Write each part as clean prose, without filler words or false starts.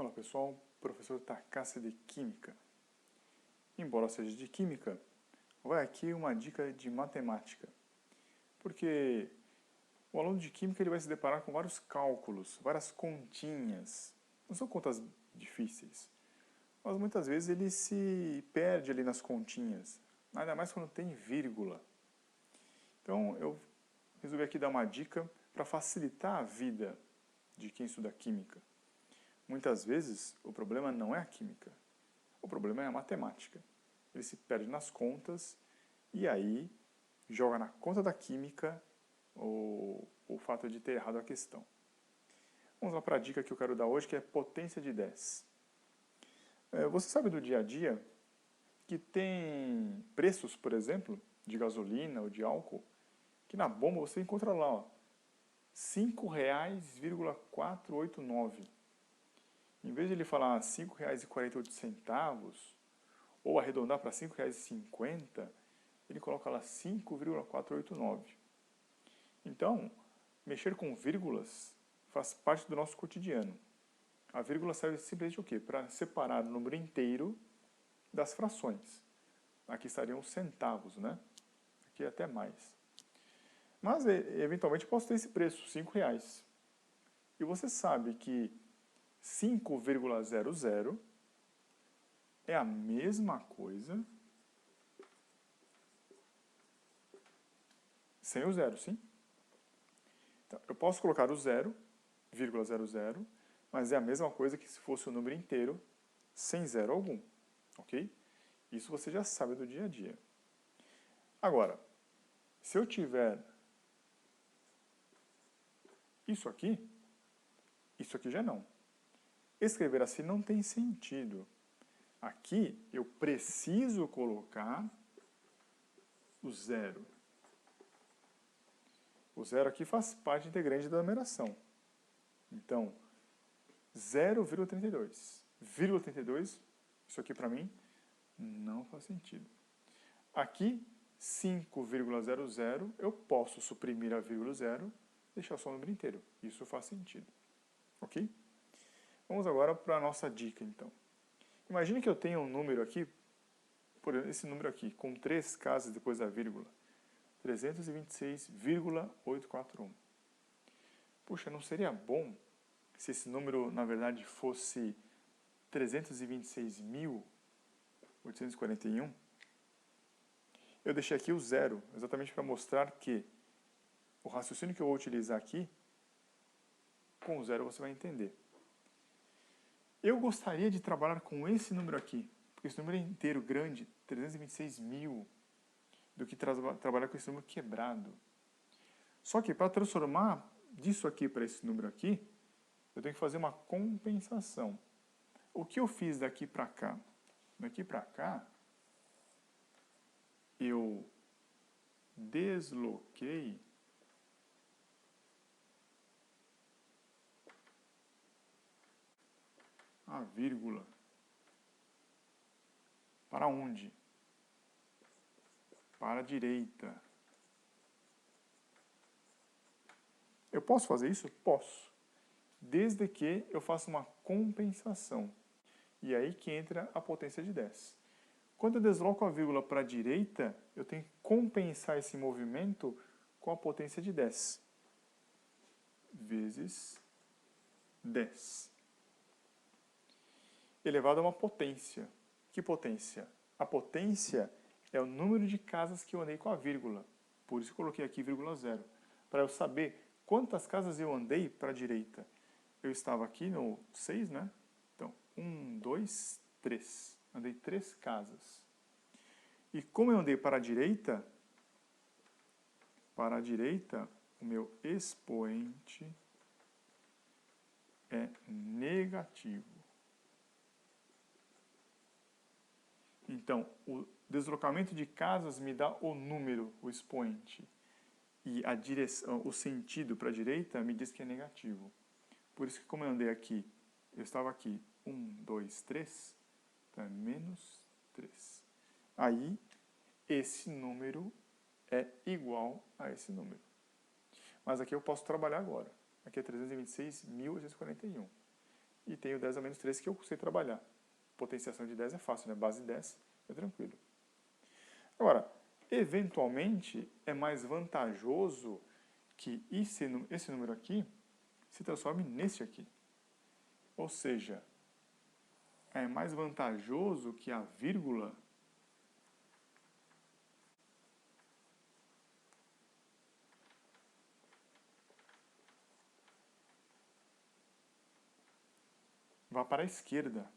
Fala pessoal, professor Takase de Química. Embora seja de Química, vai aqui uma dica de matemática. Porque o aluno de Química ele vai se deparar com vários cálculos, várias continhas. Não são contas difíceis, mas muitas vezes ele se perde ali nas continhas, ainda mais quando tem vírgula. Então eu resolvi aqui dar uma dica para facilitar a vida de quem estuda Química. Muitas vezes, o problema não é a química, o problema é a matemática. Ele se perde nas contas e aí joga na conta da química o fato de ter errado a questão. Vamos lá para a dica que eu quero dar hoje, que é potência de 10. Você sabe do dia a dia que tem preços, por exemplo, de gasolina ou de álcool, que na bomba você encontra lá, ó, R$ 5,489. Em vez de ele falar R$ 5,48, ou arredondar para R$ 5,50, ele coloca lá 5,489. Então, mexer com vírgulas faz parte do nosso cotidiano. A vírgula serve simplesmente o quê? Para separar o número inteiro das frações. Aqui estariam os centavos, né? Aqui é até mais. Mas, eventualmente, posso ter esse preço, R$ 5,00. E você sabe que 5,00 é a mesma coisa sem o zero, sim? Então, eu posso colocar o 0,00, mas é a mesma coisa que se fosse o número inteiro sem zero algum, ok? Isso você já sabe do dia a dia. Agora, se eu tiver isso aqui já não. Escrever assim não tem sentido. Aqui eu preciso colocar o zero. O zero aqui faz parte integrante da numeração. Então, 0,32. 0,32, isso aqui para mim não faz sentido. Aqui, 5,00, eu posso suprimir a vírgula zero, deixar só o número inteiro. Isso faz sentido. Ok? Vamos agora para a nossa dica, então. Imagine que eu tenha um número aqui, por exemplo, esse número aqui, com 3 casas depois da vírgula. 326,841. Puxa, não seria bom se esse número, na verdade, fosse 326.841? Eu deixei aqui o zero, exatamente para mostrar que o raciocínio que eu vou utilizar aqui, com o zero você vai entender. Eu gostaria de trabalhar com esse número aqui, porque esse número é inteiro, grande, 326.000, do que trabalhar com esse número quebrado. Só que para transformar disso aqui para esse número aqui, eu tenho que fazer uma compensação. O que eu fiz daqui para cá? Daqui para cá, eu desloquei a vírgula. Para onde? Para a direita. Eu posso fazer isso? Posso. Desde que eu faça uma compensação. E aí que entra a potência de 10. Quando eu desloco a vírgula para a direita, eu tenho que compensar esse movimento com a potência de 10. Vezes 10. Elevado a uma potência. Que potência? A potência é o número de casas que eu andei com a vírgula. Por isso eu coloquei aqui vírgula zero. Para eu saber quantas casas eu andei para a direita. Eu estava aqui no 6, né? Então, 1, 2, 3. Andei 3 casas. E como eu andei para a direita, o meu expoente é negativo. Então, o deslocamento de casas me dá o número, o expoente. E a direção, o sentido para a direita me diz que é negativo. Por isso que como eu andei aqui, eu estava aqui 1, 2, 3, então é menos 3. Aí, esse número é igual a esse número. Mas aqui eu posso trabalhar agora. Aqui é 326.841. e tenho 10 a menos 3 que eu sei trabalhar. Potenciação de 10 é fácil, né? Base 10 é tranquilo. Agora, eventualmente, é mais vantajoso que esse número aqui se transforme nesse aqui. Ou seja, é mais vantajoso que a vírgula vá para a esquerda.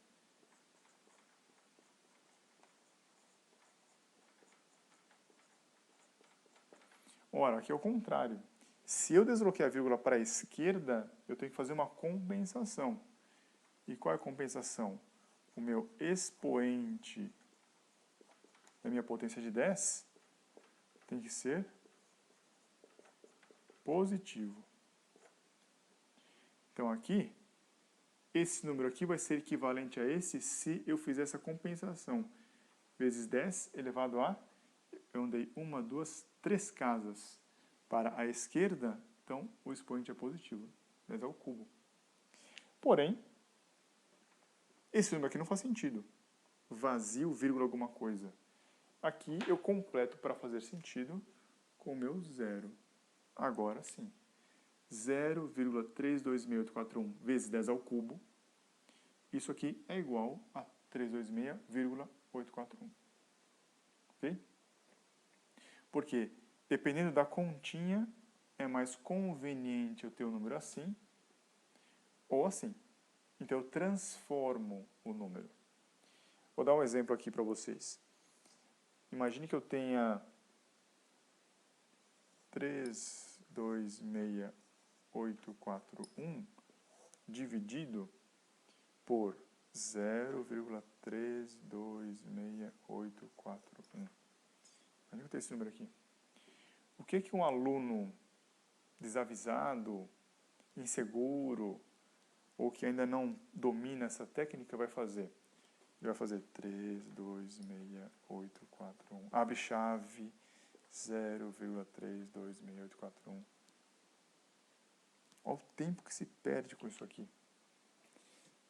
Ora, aqui é o contrário. Se eu desloquei a vírgula para a esquerda, eu tenho que fazer uma compensação. E qual é a compensação? O meu expoente da minha potência de 10 tem que ser positivo. Então aqui, esse número aqui vai ser equivalente a esse se eu fizer essa compensação. Vezes 10 elevado a, eu andei 1, 2, 3 casas para a esquerda, então o expoente é positivo, 10 ao cubo. Porém, esse número aqui não faz sentido. Vazio, vírgula, alguma coisa. Aqui eu completo para fazer sentido com o meu zero. Agora sim. 0,326841 vezes 10 ao cubo. Isso aqui é igual a 326,841. Ok? Porque, dependendo da continha, é mais conveniente eu ter o número assim ou assim. Então, eu transformo o número. Vou dar um exemplo aqui para vocês. Imagine que eu tenha 326,841 dividido por 0,326,841. Imagine que eu tenho esse número aqui. O que um aluno desavisado, inseguro, ou que ainda não domina essa técnica vai fazer? Ele vai fazer 326,841. Abre chave 0,326,841. Olha o tempo que se perde com isso aqui.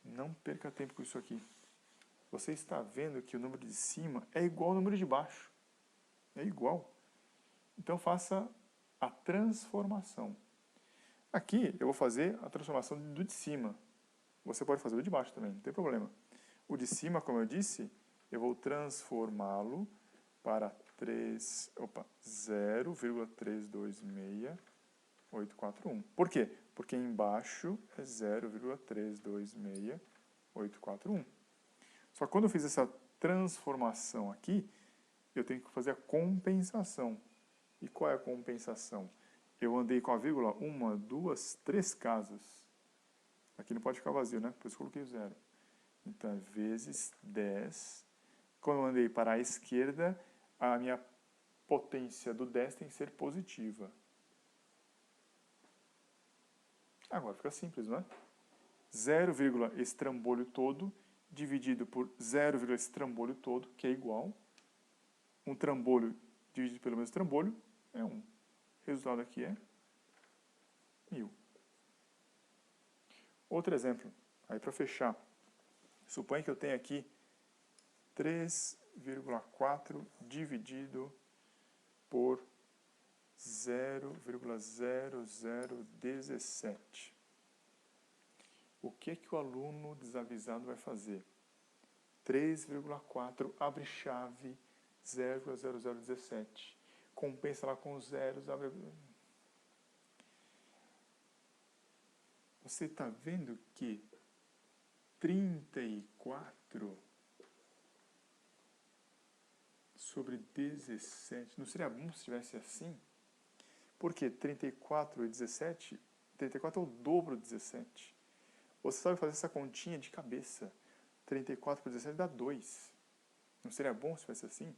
Não perca tempo com isso aqui. Você está vendo que o número de cima é igual ao número de baixo. É igual. Então faça a transformação. Aqui eu vou fazer a transformação do de cima. Você pode fazer o de baixo também, não tem problema. O de cima, como eu disse, eu vou transformá-lo para 0,326,841. Por quê? Porque embaixo é 0,326,841. Só que quando eu fiz essa transformação aqui, eu tenho que fazer a compensação. E qual é a compensação? Eu andei com a vírgula 1, 2, 3 casas. Aqui não pode ficar vazio, né? Por isso eu coloquei o 0. Então, é vezes 10. Quando eu andei para a esquerda, a minha potência do 10 tem que ser positiva. Agora fica simples, não é? 0, esse trambolho todo, dividido por 0, esse trambolho todo, que é igual. Um trambolho dividido pelo mesmo trambolho é 1. O resultado aqui é 1000. Outro exemplo, aí para fechar. Suponha que eu tenho aqui 3,4 dividido por 0,0017. O que o aluno desavisado vai fazer? 3,4 abre chave 0,0017. Compensa lá com os zeros. Abre... Você está vendo que 34 sobre 17, não seria bom se tivesse assim? Porque 34 e 17, 34 é o dobro de 17. Você sabe fazer essa continha de cabeça. 34 por 17 dá 2. Não seria bom se tivesse assim?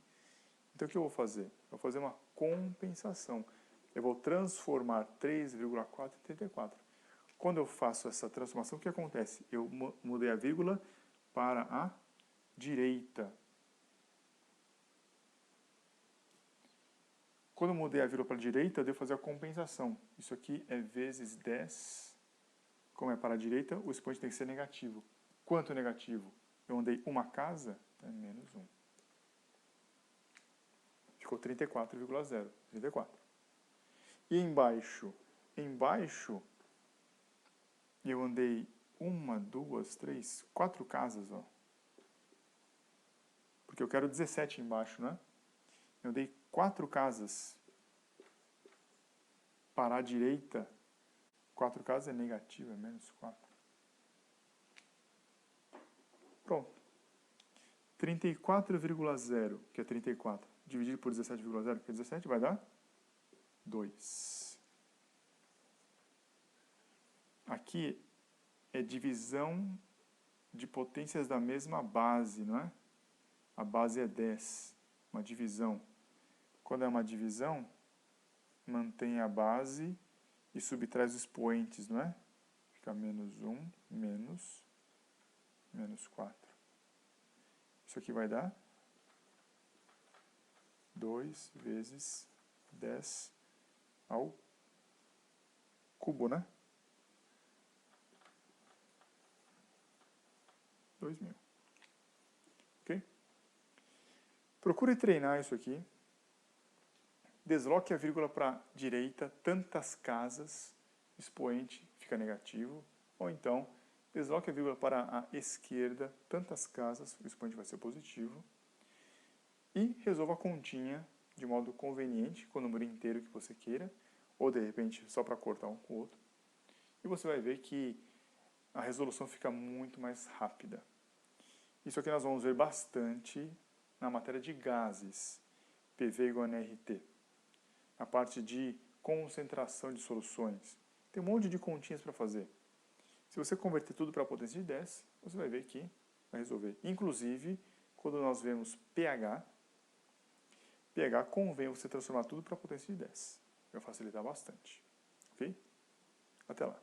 Então o que eu vou fazer? Eu vou fazer uma compensação. Eu vou transformar 3,4 em 34. Quando eu faço essa transformação, o que acontece? Eu mudei a vírgula para a direita. Quando eu mudei a vírgula para a direita, eu devo fazer a compensação. Isso aqui é vezes 10 como é para a direita, o expoente tem que ser negativo. Quanto negativo? Eu andei uma casa, é menos 1. Ficou 34,0. 34. E embaixo? Embaixo, eu andei 1, 2, 3, 4 casas, ó. Porque eu quero 17 embaixo, né? Eu dei 4 casas para a direita. 4 casas é negativo, é menos 4. Pronto. 34,0, que é 34, dividido por 17,0, que é 17, vai dar 2. Aqui é divisão de potências da mesma base, não é? A base é 10, uma divisão. Quando é uma divisão, mantém a base e subtrai os expoentes, não é? Fica menos 1, menos 4. Isso aqui vai dar 2 vezes 10 ao cubo, né? 2.000. Ok? Procure treinar isso aqui. Desloque a vírgula para a direita, tantas casas, expoente fica negativo. Ou então, desloque a vírgula para a esquerda, tantas casas, o expoente vai ser positivo. E resolva a continha de modo conveniente, com o número inteiro que você queira, ou de repente só para cortar um com o outro. E você vai ver que a resolução fica muito mais rápida. Isso aqui nós vamos ver bastante na matéria de gases, PV igual a nRT. Na parte de concentração de soluções. Tem um monte de continhas para fazer. Se você converter tudo para a potência de 10, você vai ver que vai resolver. Inclusive, quando nós vemos pH convém você transformar tudo para a potência de 10. Vai facilitar bastante. Ok? Até lá.